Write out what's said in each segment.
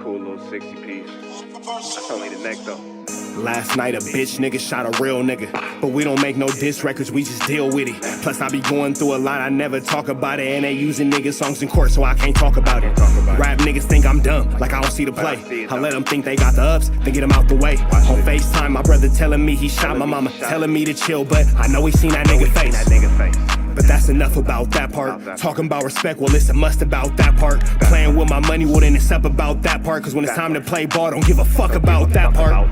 cool little 60 piece. That's only the neck though. Last night a bitch nigga shot a real nigga, but we don't make no diss records, we just deal with it. Plus I be going through a lot, I never talk about it, and they using nigga songs in court, so I can't talk about it. Rap niggas think I'm dumb, like I don't see the play. I let them think they got the ups, then get them out the way. On FaceTime, my brother telling me he shot my mama, telling me to chill, but I know he seen that nigga face. But that's enough about that part. Talking about respect, well it's a must about that part. Playing with my money, well then it's up about that part. Cause when it's time to play ball, don't give a fuck about that part.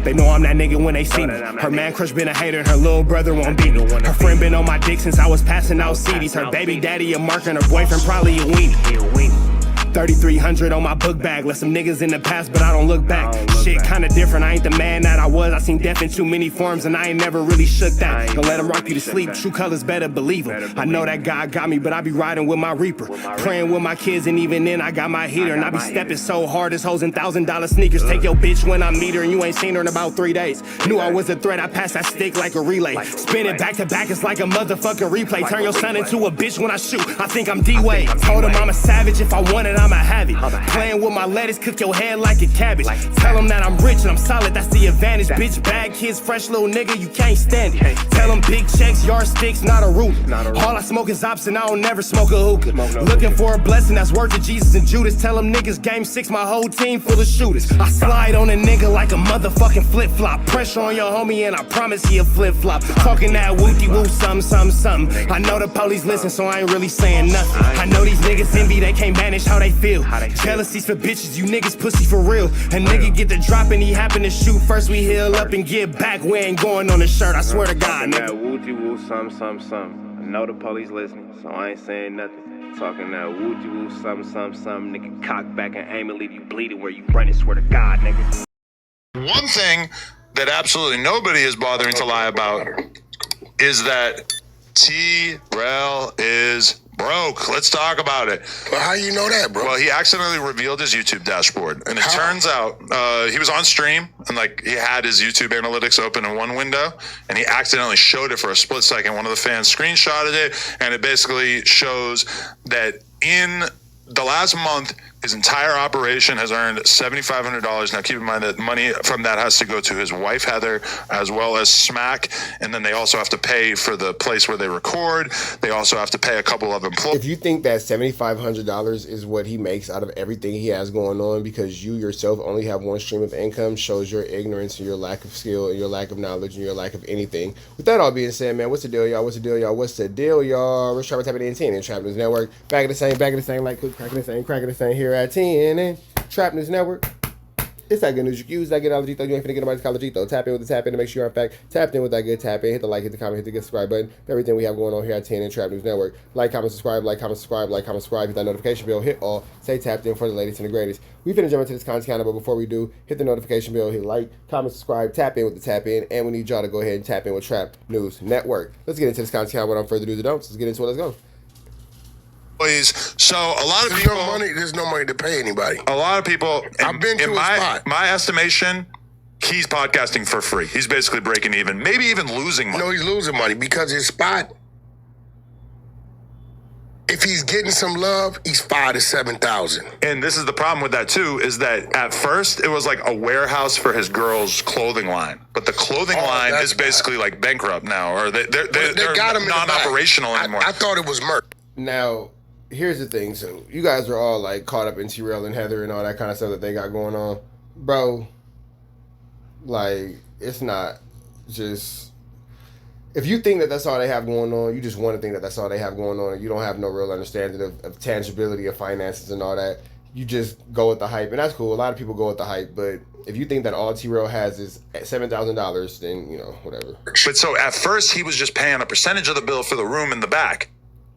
They know I'm that nigga when they see me. Her man crush been a hater and her little brother won't beat me. Her friend been on my dick since I was passing out CDs. Her baby daddy a mark and her boyfriend probably a weenie. 3,300 on my book bag. Left some niggas in the past, but I don't look back. Shit kinda different, I ain't the man that I was. I seen death in too many forms and I ain't never really shook that. Don't let him rock you to sleep, true colors better believe him. I know that God got me, but I be riding with my reaper. Praying with my kids and even then I got my heater. And I be stepping so hard, this hoes in $1,000 sneakers. Take your bitch when I meet her and you ain't seen her in about 3 days. Knew I was a threat, I passed that stick like a relay. Spin it back to back, it's like a motherfucking replay. Turn your son into a bitch when I shoot, I think I'm D-Wade. Told him I'm a savage, if I want it, I'ma have it. Playing with my lettuce, cook your head like a cabbage. Tell them that I'm rich and I'm solid, that's the advantage. Bitch, bad kids, fresh little nigga, you can't stand it. Tell them big checks, yardsticks, not a ruler. All I smoke is ops and I don't never smoke a hookah. Looking for a blessing that's worth of Jesus and Judas. Tell them niggas game 6, my whole team full of shooters. I slide on a nigga like a motherfucking flip-flop. Pressure on your homie and I promise he a flip-flop. Talking that wooty-woo, something. I know the police listen, so I ain't really saying nothing. I know these niggas envy, they can't manage how they feel. Jealousy's for bitches, you niggas pussy for real. A nigga get the drop and he happen to shoot. First we heal up and get back, we ain't going on the shirt, I swear to God, nigga. That woo-woo, something. I know the police listening, so I ain't saying nothing. Talking that woo-woo, something. Nigga, cock back and aim and leave you bleeding where you running, swear to God, nigga. One thing that absolutely nobody is bothering to lie about is that T-Rell is broke. Let's talk about it. Well, how you know that, bro? Well, he accidentally revealed his YouTube dashboard, and it turns out he was on stream and like he had his YouTube analytics open in one window, and he accidentally showed it for a split second. One of the fans screenshotted it, and it basically shows that in the last month, his entire operation has earned $7,500. Now, keep in mind that money from that has to go to his wife, Heather, as well as Smack. And then they also have to pay for the place where they record. They also have to pay a couple of employees. If you think that $7,500 is what he makes out of everything he has going on because you yourself only have one stream of income, shows your ignorance and your lack of skill and your lack of knowledge and your lack of anything. With that all being said, man, what's the deal, y'all? What's the deal, y'all? We're trying to tap it in 10 and Trap News Network. Back of the same, like cracking the same here at 10 and Trap News Network. It's that good news you can use. That good knowledge, though. You ain't finna get nobody's college, though. Tap in with the tap in to make sure you're, in fact, tapped in with that good tap in. Hit the like, hit the comment, hit the subscribe button. Everything we have going on here at 10 and Trap News Network. Like, comment, subscribe, hit that notification bell, hit all, stay tapped in for the latest and the greatest. We finna jump into this content, but before we do, hit the notification bell, hit like, comment, subscribe, tap in with the tap in, and we need y'all to go ahead and tap in with Trap News Network. Let's get into this content without further ado, let's get into it. Let's go. So a lot of people, there's no money to pay anybody. A lot of people, I've been to in a spot. my estimation, he's podcasting for free. He's basically breaking even, maybe even losing money. No, he's losing money because his spot, if he's getting some love, he's 5,000 to 7,000. And this is the problem with that too, is that at first it was like a warehouse for his girl's clothing line, but the clothing line is basically like bankrupt now, or they're non-operational anymore. I thought it was merch. Now, here's the thing. So you guys are all like caught up in T-Rell and Heather and all that kind of stuff that they got going on. Bro, like, it's not just... If you think that that's all they have going on, you just want to think that that's all they have going on, and you don't have no real understanding of tangibility of finances and all that. You just go with the hype, and that's cool. A lot of people go with the hype, but if you think that all T-Rell has is $7,000, then, you know, whatever. But so at first he was just paying a percentage of the bill for the room in the back.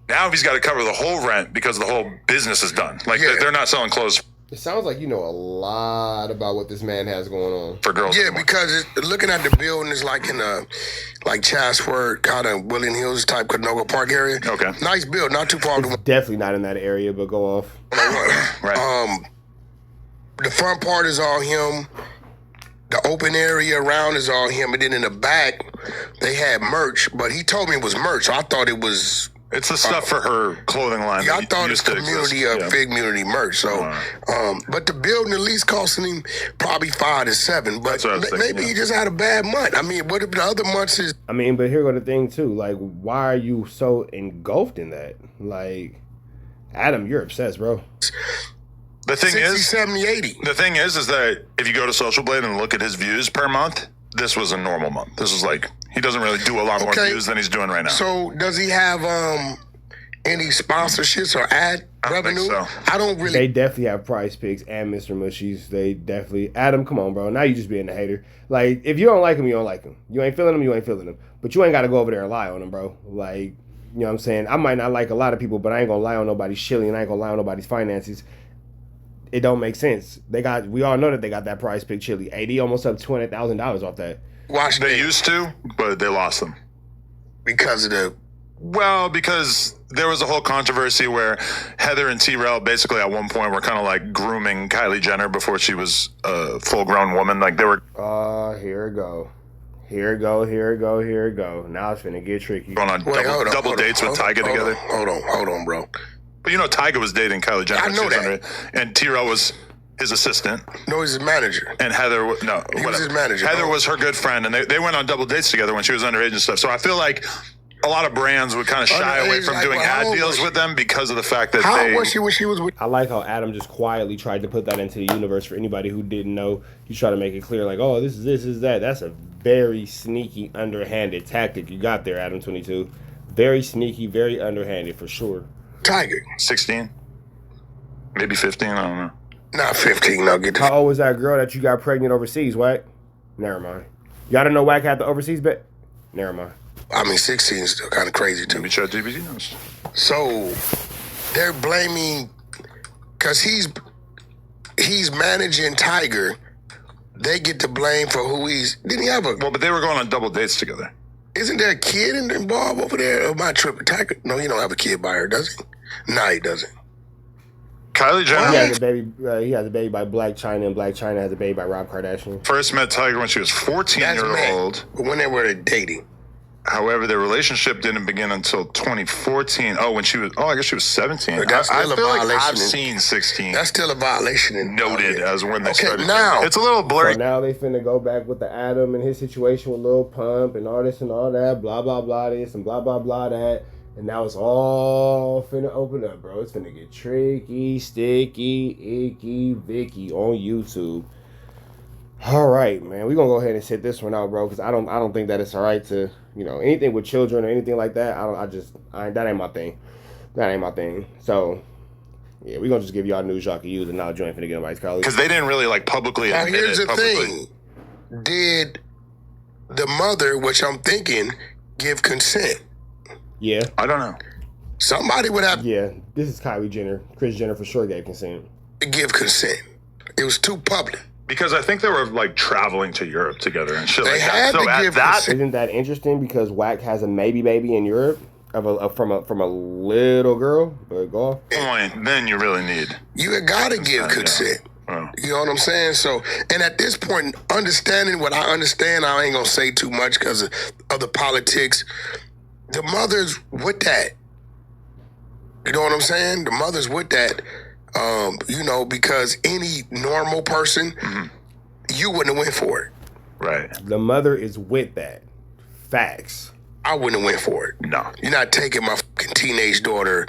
Now he's got to cover the whole rent because the whole business is done. Like, they're not selling clothes. It sounds like you know a lot about what this man has going on. For girls. Yeah, because looking at the building is like in a, like Chatsworth, kind of William Hills type Canoga Park area. Okay. Nice build, not too far. It's definitely not in that area, but go off. Right. The front part is all him. The open area around is all him. And then in the back, they had merch, but he told me it was merch. So I thought it was It's the stuff for her clothing line. Yeah, I that thought it's used to community exist. of Figg community merch. So, but the building at least costing him probably 5 to 7. But That's what I was thinking, maybe he just had a bad month. I mean, what if the other months is? I mean, but here go the thing too. Like, why are you so engulfed in that? Like, Adam, you're obsessed, bro. The thing 60, is, 70, 80. the thing is that if you go to Social Blade and look at his views per month, this was a normal month. This was like, he doesn't really do a lot more views than he's doing right now. So does he have any sponsorships or ad revenue? so. I don't really. They definitely have Prize Picks and Mr. Mushies. They definitely. Adam, come on, bro. Now you just being a hater. Like, if you don't like him, you don't like him. You ain't feeling him, you ain't feeling him. But you ain't got to go over there and lie on him, bro. Like, you know what I'm saying? I might not like a lot of people, but I ain't going to lie on nobody's shilling, and I ain't going to lie on nobody's finances. It don't make sense. We all know that they got that Prize Pick chili. AD almost up $200,000 off that. Watch They used to, but they lost them. because of the. Well, because there was a whole controversy where Heather and T-Rell basically at one point were kind of like grooming Kylie Jenner before she was a full-grown woman. Like they were Here it go. Here it go. Now it's finna get tricky. going on double dates with Tyga together. Hold on, bro. But you know, Tyga was dating Kylie Jenner. I know when she was that. under it, and T-Rell was his assistant. No, he's his manager. And Heather, He was his manager, Heather bro. was her good friend, and they went on double dates together when she was underage and stuff. So I feel like a lot of brands would kind of shy away Underage, from like, doing well, how ad old deals was she? with them because of the fact that How they. old was she when she was with? I like how Adam just quietly tried to put that into the universe for anybody who didn't know. He's trying to make it clear, like, oh, this is that. That's a very sneaky, underhanded tactic you got there, Adam22. Very sneaky, very underhanded for sure. Tiger. 16, maybe 15. I don't know. Not 15. Now get How the. old was that girl that you got pregnant overseas, Wack? Never mind. Y'all didn't know Wack had the overseas bet? Never mind. I mean, 16 is still kind of crazy too. Maybe ChatGPT knows. So they're blaming because he's managing Tiger. They get to blame for who he's. Didn't he have a? Well, but they were going on double dates together. Isn't there a kid involved over there? Or am I tripping? Tiger? No, he don't have a kid by her, does he? No, he doesn't. Kylie Jenner He has a baby. He has a baby by Black China, and Black China has a baby by Rob Kardashian. first met Tiger when she was 14-year-old. But when they were dating. However, their relationship didn't begin until 2014. Oh, when she was. Oh, I guess she was 17. But that's I still a feel like violation I've in- seen 16 That's still a violation. noted as when they Okay, started. now- It's a little blurry. So now they finna go back with the Adam and his situation with Lil Pump and all this and all that, blah, blah, blah this and blah, blah, blah that. And now it's all finna open up, bro. It's finna get tricky, sticky, icky, Vicky on YouTube. All right, man. We're gonna go ahead and sit this one out, bro, because I don't think that it's all right to, anything with children or anything like that. That ain't my thing. That ain't my thing. So yeah, we're gonna just give y'all news y'all can use, and now you ain't finna get nobody's college. Because they didn't really like publicly Now admit here's it the publicly. thing: did the mother, which I'm thinking, give consent? Yeah, I don't know. Somebody would have yeah. This is Kylie Jenner. Kris Jenner for sure gave consent. to give consent. It was too public. Because I think they were like traveling to Europe together and shit They like had that. So to at give that, consent. Isn't that interesting? Because Wack has a maybe baby in Europe from a little girl. But go off. point, then you really need. You gotta give Yeah. consent. Oh. You know what I'm saying? So, and at this point, understanding what I understand, I ain't gonna say too much because of the politics. The mother's with that. You know what I'm saying? The mother's with that. Because any normal person, you wouldn't have went for it. Right. The mother is with that. Facts. I wouldn't have went for it. No. You're not taking my fucking teenage daughter.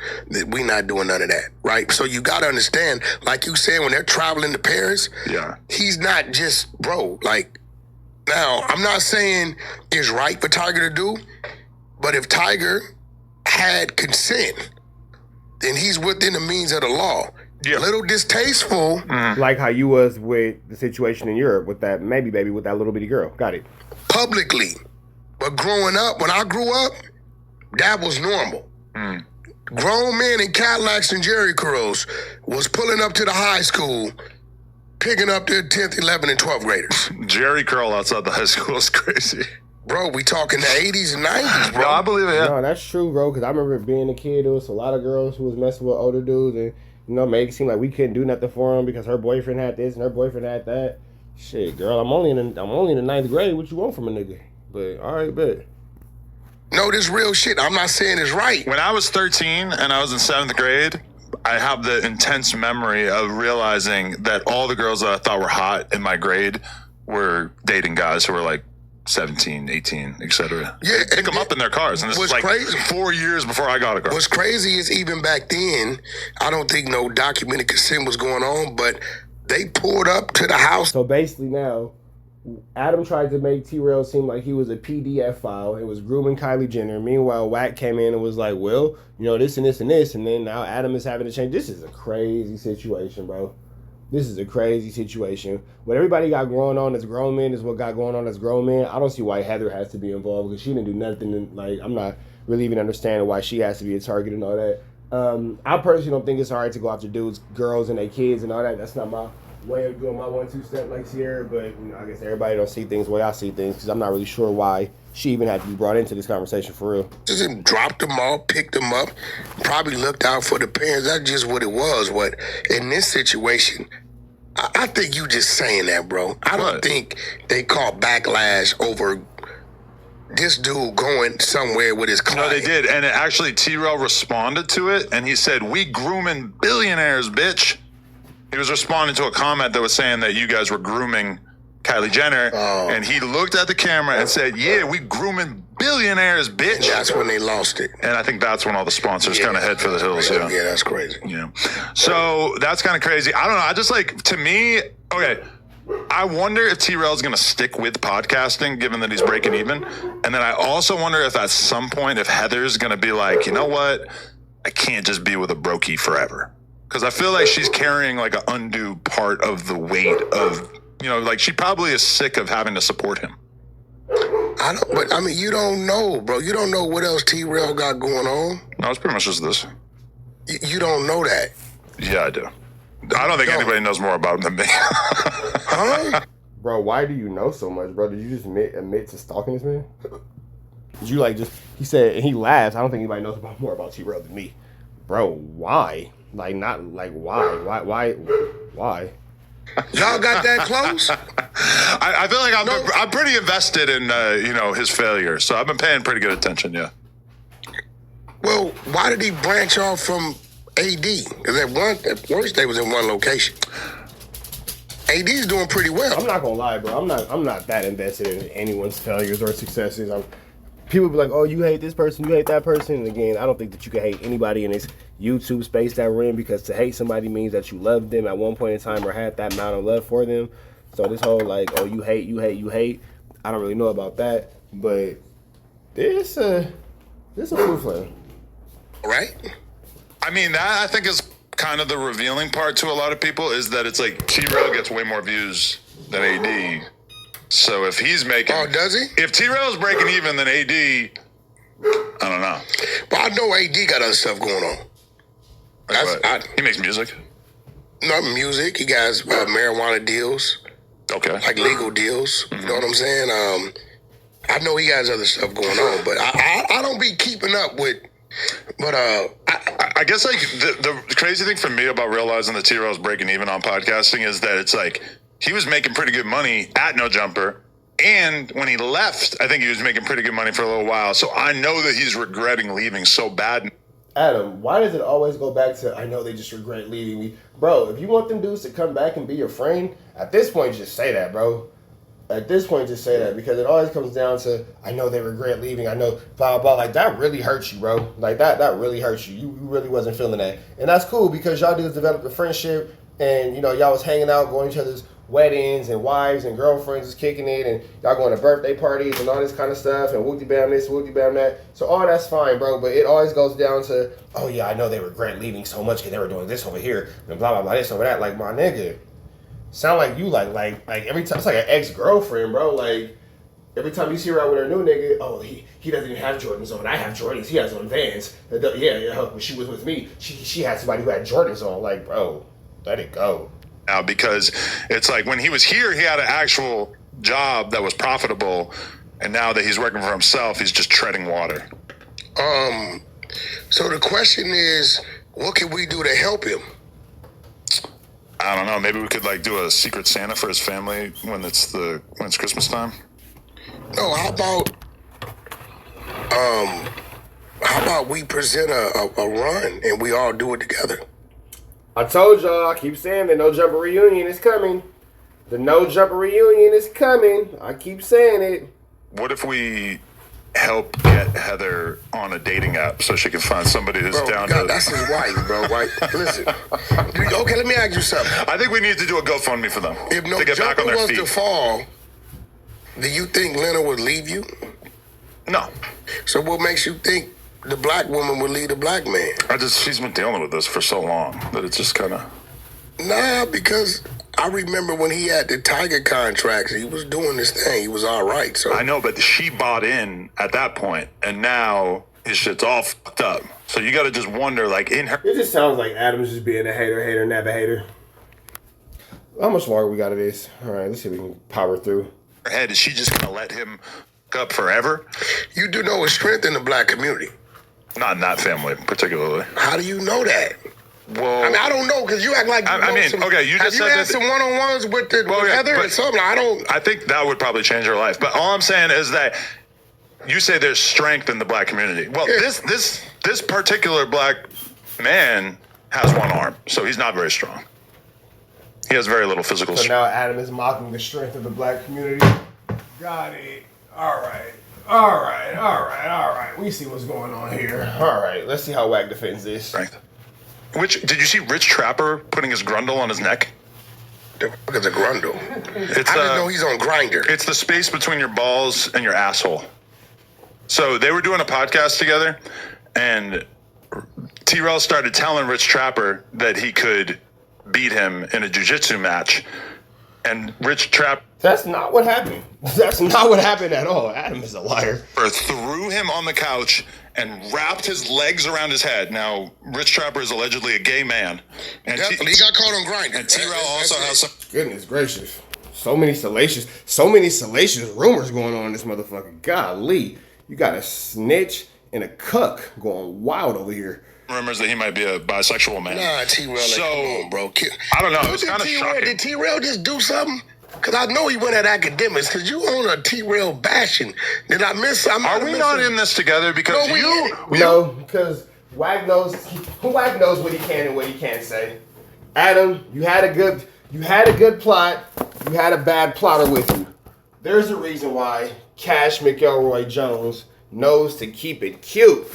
We not doing none of that, right? So you got to understand, like you said, when they're traveling to Paris, Yeah. he's not just, bro, like, now, I'm not saying it's right for Tiger to do, but if Tiger had consent, then he's within the means of the law. Yeah. A little distasteful, Like how you was with the situation in Europe with that maybe baby with that little bitty girl. Got it. publicly, but growing up, when I grew up, that was normal. Grown men in Cadillacs and Jerry curls was pulling up to the high school, picking up their 10th, 11th, and 12th graders. Jerry curl outside the high school is crazy. Bro, we talking the 80s and 90s, bro. No, I believe it. Yeah. No, that's true, bro. Because I remember being a kid, there was a lot of girls who was messing with older dudes and, make it seem like we couldn't do nothing for them because her boyfriend had this and her boyfriend had that. Shit, girl, I'm only in the 9th grade. What you want from a nigga? But all right, bet. No, this real shit. I'm not saying it's right. When I was 13 and I was in 7th grade, I have the intense memory of realizing that all the girls that I thought were hot in my grade were dating guys who were like 17, 18, etc. Yeah, Pick them up in their cars. And this was like crazy. 4 years before I got a car. What's crazy is even back then, I don't think no documented consent was going on, but they pulled up to the house. So basically now, Adam tried to make T-Rell seem like he was a PDF file. It was grooming Kylie Jenner. Meanwhile, WACK came in and was like, well, you know, this and this and this. And then now Adam is having to change. This is a crazy situation, bro. This is a crazy situation. What everybody got going on as grown men is what got going on as grown men. I don't see why Heather has to be involved because she didn't do nothing. Like, I'm not really even understanding why she has to be a target and all that. I personally don't think it's all right to go after dudes, girls, and their kids and all that. That's not my way of doing my 1-2 step like Sierra, but you know, I guess everybody don't see things the way I see things because I'm not really sure why she even had to be brought into this conversation for real. Just dropped them off, picked them up, probably looked out for the parents. That's just what it was. What in this situation, I think you just saying that, bro. I don't think they caught backlash over this dude going somewhere with his client. No, they did, and actually T-Rell responded to it, and he said, "We grooming billionaires, bitch." He was responding to a comment that was saying that you guys were grooming Kylie Jenner, and he looked at the camera and said, "Yeah, we grooming billionaires, bitch." And that's when they lost it. And I think that's when all the sponsors kind of head for the hills. Yeah, that's crazy. Yeah, so that's kind of crazy. I don't know. I just like, to me, okay, I wonder if T-Rell's going to stick with podcasting, given that he's breaking even. And then I also wonder if at some point, if Heather's going to be like, you know what, I can't just be with a brokey forever. Because I feel like she's carrying like an undue part of the weight of, you know, like she probably is sick of having to support him. But I mean, you don't know, bro. You don't know what else T-Rell got going on. No, it's pretty much just this. You don't know that. Yeah, I do. I don't think anybody knows more about him than me. Huh? Bro, why do you know so much, bro? Did you just admit to stalking this man? Did you like just, he said, and he laughs, I don't think anybody knows more about T-Rell than me. Bro, why? Like, not, like, why? Why? Y'all got that close? I feel like I'm pretty invested in, you know, his failure. So I've been paying pretty good attention, yeah. Well, why did he branch off from AD? Because at worst they was in one location. AD's doing pretty well. I'm not gonna lie, bro. I'm not that invested in anyone's failures or successes. People be like, oh, you hate this person, you hate that person. And again, I don't think that you can hate anybody in this YouTube space that we're in, because to hate somebody means that you loved them at one point in time or had that amount of love for them. So this whole like, oh, you hate, I don't really know about that. But there's a proof line. Right? I mean, that I think is kind of the revealing part to a lot of people, is that it's like T-Rell gets way more views than AD. So if he's making... Oh, does he? If T-Rell's breaking even, then AD... I don't know. But I know AD got other stuff going on. He makes music. Not music. He got marijuana deals. Okay. Like legal deals. Mm-hmm. You know what I'm saying? I know he has other stuff going on, but I don't be keeping up with... But I guess like the crazy thing for me about realizing that T-Rell's breaking even on podcasting is that it's like he was making pretty good money at No Jumper, and when he left, I think he was making pretty good money for a little while. So I know that he's regretting leaving so bad. Adam, why does it always go back to, I know they just regret leaving me? Bro, if you want them dudes to come back and be your friend, at this point, just say that, bro. At this point, just say that, because it always comes down to, I know they regret leaving, I know, blah, blah, blah. Like, that really hurts you, bro. Like, that really hurts you. You really wasn't feeling that. And that's cool, because y'all dudes developed a friendship, and, you know, y'all was hanging out, going to each other's weddings, and wives and girlfriends is kicking it, and y'all going to birthday parties and all this kind of stuff, and whoopty-bam this, whoopty-bam that. So all that's fine, bro, but it always goes down to, oh, yeah, I know they regret leaving so much because they were doing this over here, and blah, blah, blah, this over that. Like, my nigga. Sound like you like every time, it's like an ex-girlfriend, bro. Like every time you see her out with her new nigga, oh, he doesn't even have Jordans on. I have Jordans. He has on Vans. Yeah. When she was with me, she had somebody who had Jordans on. Like, bro, let it go. Now, because it's like when he was here, he had an actual job that was profitable, and now that he's working for himself, he's just treading water. So the question is, what can we do to help him? I don't know. Maybe we could like do a Secret Santa for his family when it's Christmas time. No, how about How about we present a run and we all do it together? I told y'all, I keep saying the No Jumper reunion is coming. The No Jumper reunion is coming. I keep saying it. What if we help get Heather on a dating app so she can find somebody that's down to... That's his wife, bro. Right? Listen. Okay, let me ask you something. I think we need to do a GoFundMe for them If No to get back Jumper on their was feet. to fall, do you think Lena would leave you? No. So what makes you think the black woman would leave the black man? She's been dealing with this for so long that it's just kind of... Nah, because I remember when he had the Tiger contracts, he was doing this thing. He was all right. So I know, but she bought in at that point, and now his shit's all fucked up. So you got to just wonder, like, in her... It just sounds like Adam's just being a hater, never hater. How much longer we got of this? All right, let's see if we can power through. her head, is she just going to let him fuck up forever? You do know a strength in the black community. Not in that family, particularly. How do you know that? Well, I mean, I don't know, because you act like you know mean, some, okay, you just have said you had that- some one-on-ones with Heather or something? I think that would probably change her life. But all I'm saying is that you say there's strength in the black community. Well, Yeah. this particular black man has one arm, so he's not very strong. He has very little physical So strength. now Adam is mocking the strength of the black community. Got it. All right. We see what's going on here. All right, let's see how WACK defends this. Strength. Which, did you see Rich Trapper putting his grundle on his neck? The fuck is a grundle? It's I didn't know he's on Grinder. It's the space between your balls and your asshole. So they were doing a podcast together, and T-Rell started telling Rich Trapper that he could beat him in a jiu-jitsu match. And Rich Trapper That's not what happened. That's not what happened at all. Adam is a liar. threw him on the couch and wrapped his legs around his head. Now, Rich Trapper is allegedly a gay man. And Definitely, he got caught on Grinder. And T-Rell also has some... Goodness gracious. So many salacious rumors going on in this motherfucker. Golly. You got a snitch and a cuck going wild over here. rumors that he might be a bisexual man. Nah, T-Rell, So, come on, bro. I don't know. It was Did kind of T-Rell- shocking. Did T-Rell just do something? Because I know he went at academics, because you own a T-Rell bashing. Did I miss something? Are we not in this together? Because No, we ain't. No, because WACK knows what he can and what he can't say. Adam, you had a good plot. You had a bad plotter with you. There's a reason why Cash McElroy Jones knows to keep it cute.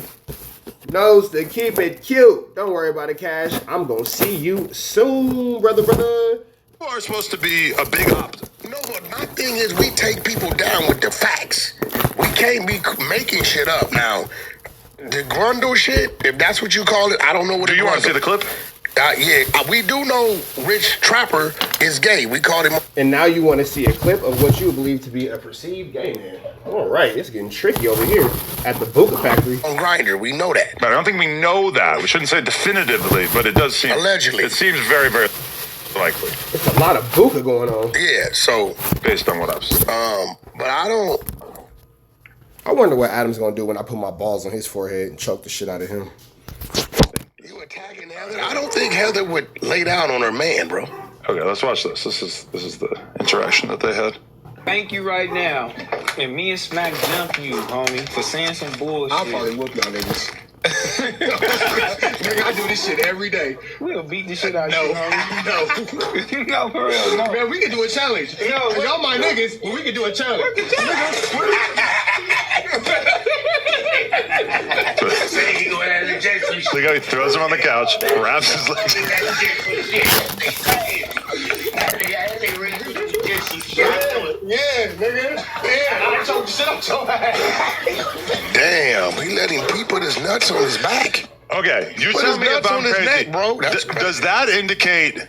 Don't worry about it, Cash. I'm gonna see you soon, brother. You are supposed to be a big op. No, but my thing is we take people down with the facts. We can't be making shit up. Now, the Grundle shit, if that's what you call it, I don't know what Do you want to see the clip? We do know Rich Trapper is gay. We called him. And now you want to see a clip of what you believe to be a perceived gay man. All right, it's getting tricky over here at the Buka factory. On Grinder, we know that. But I don't think we know that. We shouldn't say definitively, but it does seem... Allegedly. It seems very, very likely, It's a lot of Buka going on. Yeah, so, based on what I've seen. but I don't. I wonder what Adam's gonna do when I put my balls on his forehead and choke the shit out of him. You attacking Heather? I don't think Heather would lay down on her man, bro. Okay, let's watch this. This is the interaction that they had. Thank you right now. And me and Smack jump you, homie, for saying some bullshit. I'll probably whoop y'all niggas. Nigga, I do this shit every day. We'll beat the shit out of No, you, homie. no. No, for real, no. Man, we can do a challenge. No, Y'all my niggas, but we can do a challenge. The guy throws him on the couch, wraps his legs. Yeah, nigga. Yeah, I choked the shit out your ass. Damn, he letting P put his nuts on his back. Okay, you Put tell his me nuts if I'm on his crazy. neck, bro. That's crazy. Does that indicate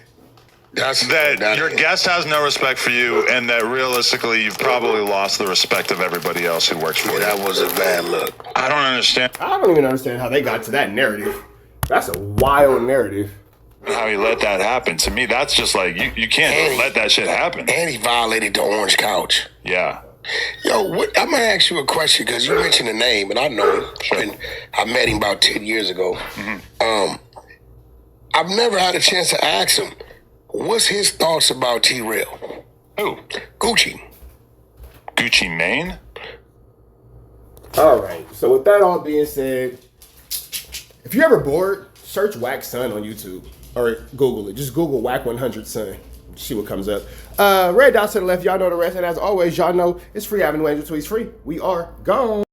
that your guest has no respect for you, and that realistically you've probably lost the respect of everybody else who works for you? That was a bad look. I don't understand I don't even understand how they got to that narrative. That's a wild narrative. how he let that happen. To me, that's just like, you can't let that shit happen. And he violated the orange couch. Yeah. Yo, I'm gonna ask you a question because you mentioned the name, and I know him. And I met him about 10 years ago. I've never had a chance to ask him, what's his thoughts about T-Rell? Who? Gucci. Gucci Mane? All right. So with that all being said, if you're ever bored, search WACK Son on YouTube or Google it. Just Google WACK100 Son. See what comes up. Red dots to the left. Y'all know the rest. And as always, y'all know it's free Avenue Angel Tweets free. We are gone.